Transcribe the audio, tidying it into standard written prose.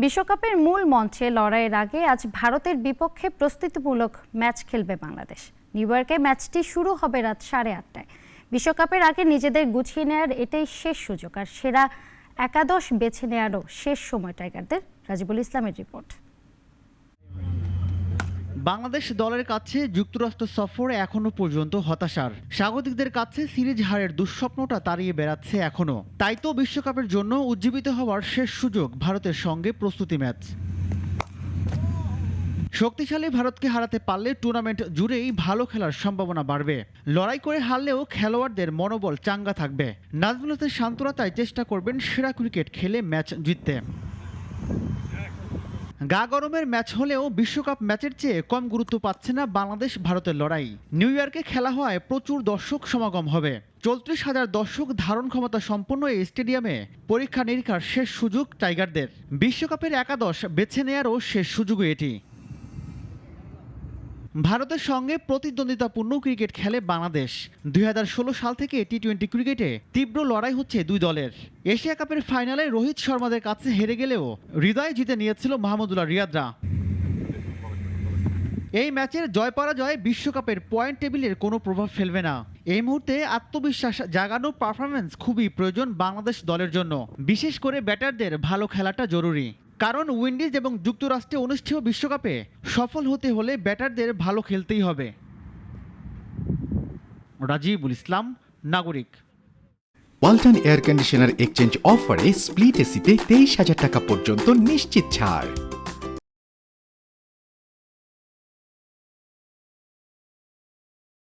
বিশ্বকাপের মূল মঞ্চে লড়াইয়ের আগে আজ ভারতের বিপক্ষে প্রস্তুতিমূলক ম্যাচ খেলবে বাংলাদেশ। নিউ ইয়র্কে ম্যাচটি শুরু হবে রাত 8:30টায়। বিশ্বকাপের আগে নিজেদের গুছিয়ে নেওয়ার এটাই শেষ সুযোগ, আর সেরা একাদশ বেছে নেওয়ারও শেষ সময় টাইগারদের। রাজিবুল ইসলামের রিপোর্ট। বাংলাদেশ দলের কাছে যুক্তরাষ্ট্র সফর এখনো পর্যন্ত হতাশার। স্বাগতিকদের কাছে সিরিজ হারের দুঃস্বপ্নটা তাড়িয়ে বেড়াচ্ছে এখনো। তাই তো বিশ্বকাপের জন্য উজ্জীবিত হওয়ার শেষ সুযোগ ভারতের সঙ্গে প্রস্তুতি ম্যাচ। শক্তিশালী ভারতকে হারাতে পারলে টুর্নামেন্ট জুড়েই ভালো খেলার সম্ভাবনা বাড়বে। লড়াই করে হারলেও খেলোয়াড়দের মনোবল চাঙ্গা থাকবে। নাজমুল হাসান শান্তরা তাই চেষ্টা করবেন সেরা ক্রিকেট খেলে ম্যাচ জিততে। গা গরমের ম্যাচ হলেও বিশ্বকাপ ম্যাচের চেয়ে কম গুরুত্ব পাচ্ছে না বাংলাদেশ ভারতের লড়াই। নিউ ইয়র্কে খেলা হওয়ায় প্রচুর দর্শক সমাগম হবে। 34,000 দর্শক ধারণ ক্ষমতা সম্পন্ন এই স্টেডিয়ামে পরীক্ষা নিরীক্ষার শেষ সুযোগ টাইগারদের। বিশ্বকাপের একাদশ বেছে নেয়ারও শেষ সুযোগই এটি। ভারতের সঙ্গে প্রতিদ্বন্দ্বিতাপূর্ণ ক্রিকেট খেলে বাংলাদেশ। 2016 সাল থেকে টি-20 ক্রিকেটে তীব্র লড়াই হচ্ছে দুই দলের। এশিয়া কাপের ফাইনালে রোহিত শর্মাদের কাছে হেরে গেলেও হৃদয় জিতে নিয়েছিল মাহমুদুল্লাহ রিয়াদরা। এই ম্যাচের জয় পরাজয় বিশ্বকাপের পয়েন্ট টেবিলের কোনো প্রভাব ফেলবে না। এই মুহূর্তে আত্মবিশ্বাস জাগানো পারফরম্যান্স খুবই প্রয়োজন বাংলাদেশ দলের জন্য। বিশেষ করে ব্যাটারদের ভালো খেলাটা জরুরি, কারণ উইন্ডিজ এবং যুক্তরাষ্ট্রে অনুষ্ঠেয় বিশ্বকাপে সফল হতে হলে ব্যাটারদের ভালো খেলতেই হবে। রাজিবুল ইসলাম, নাগরিক। ওয়ালটন এয়ার কন্ডিশনার এক্সচেঞ্জ অফারে স্প্লিট এসিতে 23,000 টাকা পর্যন্ত নিশ্চিত ছাড়।